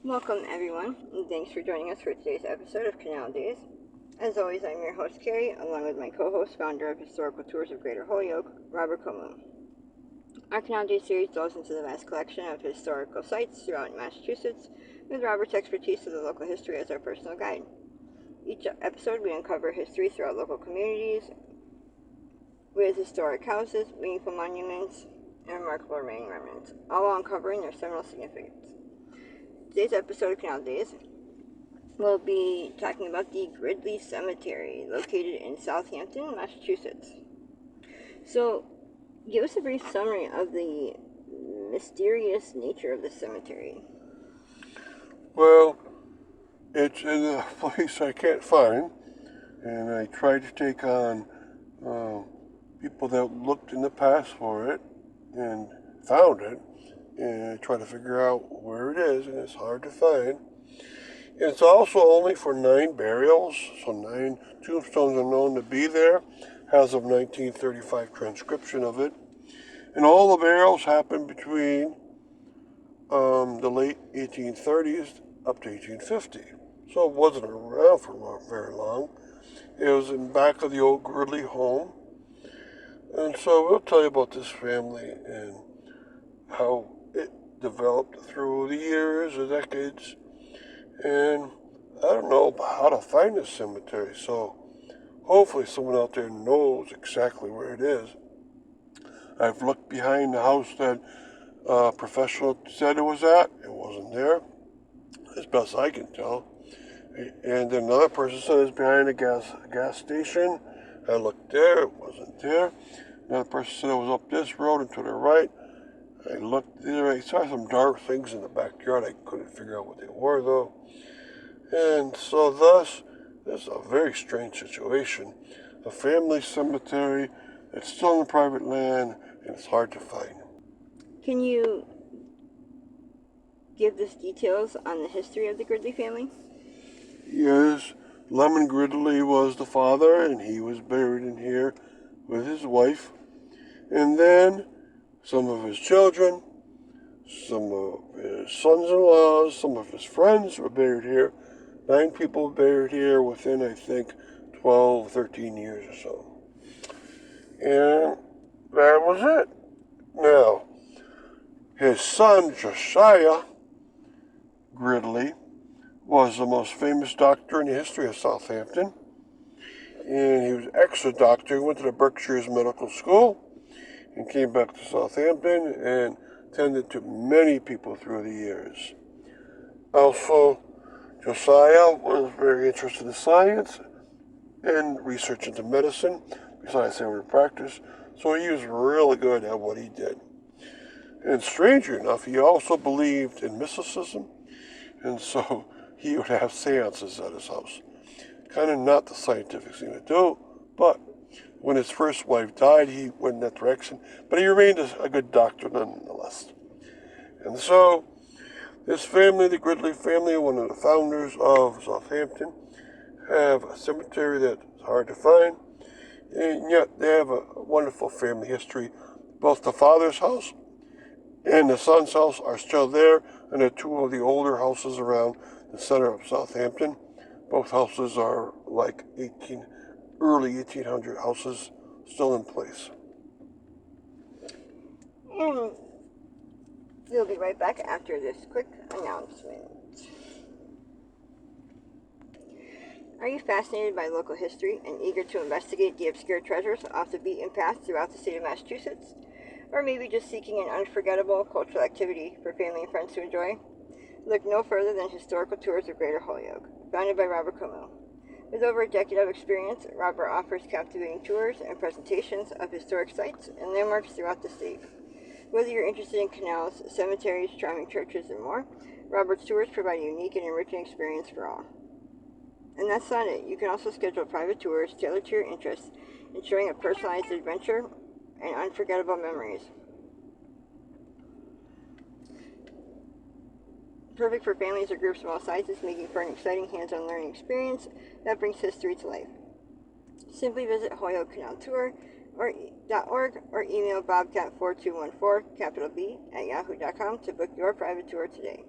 Welcome everyone, and thanks for joining us for today's episode of Canal Days. As always, I'm your host Carrie, along with my co-host, founder of Historical Tours of Greater Holyoke, Robert Como. Our Canal Days series delves into the vast collection of historical sites throughout Massachusetts, with Robert's expertise of the local history as our personal guide. Each episode we uncover history throughout local communities, with historic houses, meaningful monuments, and remarkable remaining remnants, all while uncovering their seminal significance. Today's episode of Canal Days will be talking about the Gridley Cemetery, located in Southampton, Massachusetts. So, give us a brief summary of the mysterious nature of the cemetery. Well, it's in a place I can't find, and I tried to take on people that looked in the past for it and found it, and I try to figure out where it is, and it's hard to find. And it's also only for 9 burials, so 9 tombstones are known to be there, as of 1935 transcription of it. And all the burials happened between the late 1830s up to 1850. So it wasn't around for very long. It was in back of the old Gridley home. And so we'll tell you about this family and how it developed through the years, the decades. And I don't know how to find this cemetery, so hopefully someone out there knows exactly where it is. I've looked behind the house that a professional said it was at. It wasn't there, as best I can tell. And then another person said it was behind a gas station. I looked there, it wasn't there. Another person said it was up this road and to the right. I looked there, I saw some dark things in the backyard. I couldn't figure out what they were though. And so thus, this is a very strange situation. A family cemetery, it's still on private land, and it's hard to find. Can you give us details on the history of the Gridley family? Yes, Lemon Gridley was the father, and he was buried in here with his wife. And then some of his children, some of his sons-in-laws, some of his friends were buried here. 9 people buried here within, I think, 12, 13 years or so. And that was it. Now, his son, Josiah Gridley, was the most famous doctor in the history of Southampton. And he was an extra doctor. He went to the Berkshires Medical School and came back to Southampton and tended to many people through the years. Also, Josiah was very interested in science and research into medicine, besides having a practice, so he was really good at what he did. And strangely enough, he also believed in mysticism, and so he would have seances at his house. Kind of not the scientific thing to do, but when his first wife died, he went in that direction, but he remained a good doctor nonetheless. And so, this family, the Gridley family, one of the founders of Southampton, have a cemetery that's hard to find, and yet they have a wonderful family history. Both the father's house and the son's house are still there, and they're 2 of the older houses around the center of Southampton. Both houses are like early 1800 houses still in place. And we'll be right back after this quick announcement. Are you fascinated by local history and eager to investigate the obscure treasures off the beaten path throughout the state of Massachusetts? Or maybe just seeking an unforgettable cultural activity for family and friends to enjoy? Look no further than Historical Tours of Greater Holyoke, founded by Robert Como. With over a decade of experience, Robert offers captivating tours and presentations of historic sites and landmarks throughout the state. Whether you're interested in canals, cemeteries, charming churches, and more, Robert's tours provide a unique and enriching experience for all. And that's not it. You can also schedule private tours tailored to your interests, ensuring a personalized adventure and unforgettable memories. Perfect for families or groups of all sizes, making for an exciting hands-on learning experience that brings history to life. Simply visit HolyokeCanalTour.org or email bobcat4214, capital B, @yahoo.com to book your private tour today.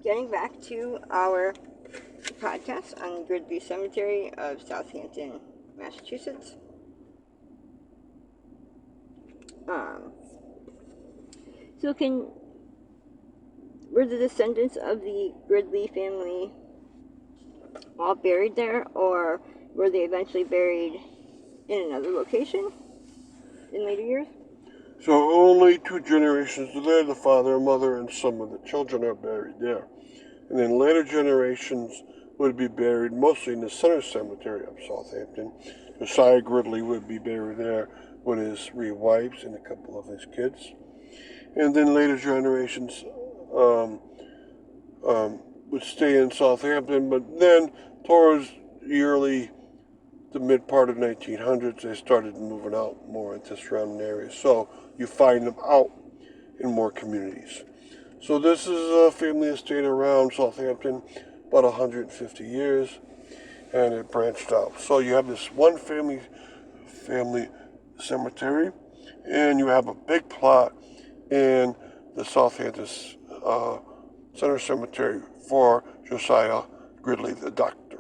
getting back to our podcast on the Gridley Cemetery of Southampton, Massachusetts. Were the descendants of the Gridley family all buried there, or were they eventually buried in another location in later years? So only 2 generations there, the father and mother, and some of the children are buried there. And then later generations would be buried mostly in the center cemetery of Southampton. Josiah Gridley would be buried there with his 3 wives and a couple of his kids. And then later generations would stay in Southampton, but then towards the mid part of 1900s, they started moving out more into surrounding areas. So you find them out in more communities. So this is a family that stayed around Southampton about 150 years, and it branched out. So you have this one family cemetery, and you have a big plot in the Southampton Center Cemetery for Josiah Gridley, the doctor.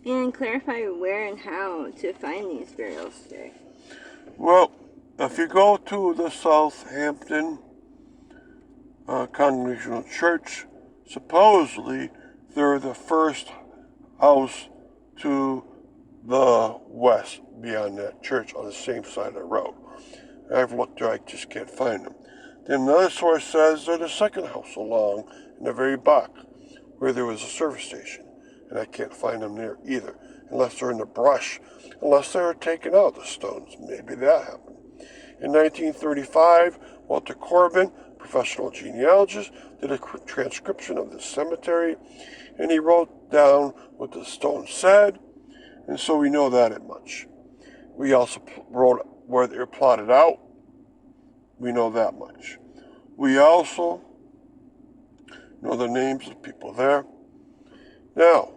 And clarify where and how to find these burials today. Well, if you go to the Southampton Congregational Church, supposedly they're the first house to the west beyond that church on the same side of the road. I've looked there, I just can't find them. Then another source says they're the second house along in the very back where there was a service station. And I can't find them there either, unless they're in the brush, unless they were taken out, the stones. Maybe that happened. In 1935, Walter Corbin, professional genealogist, did a transcription of this cemetery, and he wrote down what the stones said, and so we know that much. We also wrote where they're plotted out. We know that much. We also know the names of people there. Now,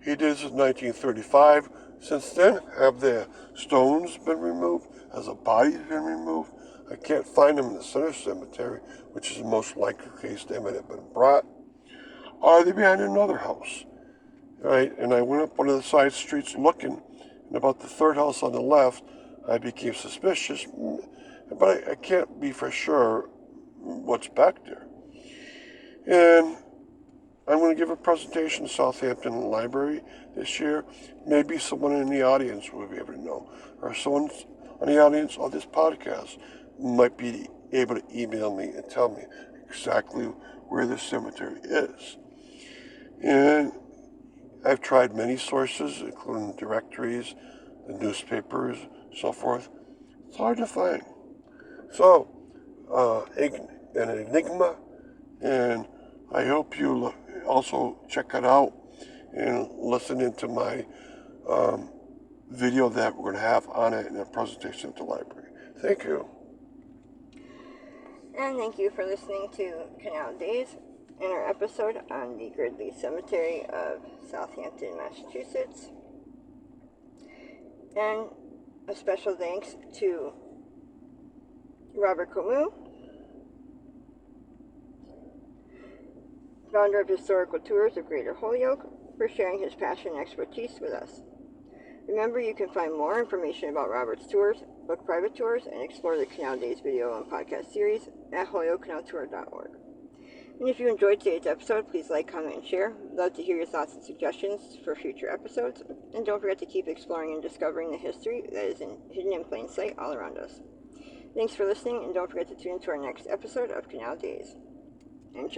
he did this in 1935. Since then, have the stones been removed? Has the bodies been removed? I can't find them in the center cemetery, which is the most likely case they might have been brought. Are they behind another house? Right? And I went up one of the side streets looking, and about the third house on the left, I became suspicious, but I can't be for sure what's back there. And I'm going to give a presentation to Southampton Library this year. Maybe someone in the audience will be able to know, or someone on the audience of this podcast might be able to email me and tell me exactly where the cemetery is. And I've tried many sources, including directories, the newspapers, so forth. It's hard to find. So, an enigma, and I hope you also check it out and listen into my video that we're going to have on it in a presentation at the library. Thank you. And thank you for listening to Canal Days and our episode on the Gridley Cemetery of Southampton, Massachusetts. And a special thanks to Robert Camus, founder of Historical Tours of Greater Holyoke, for sharing his passion and expertise with us. Remember, you can find more information about Robert's tours, book private tours, and explore the Canal Days video and podcast series at holyokecanaltour.org. And if you enjoyed today's episode, please like, comment, and share. We'd love to hear your thoughts and suggestions for future episodes. And don't forget to keep exploring and discovering the history that is hidden in plain sight all around us. Thanks for listening, and don't forget to tune into our next episode of Canal Days.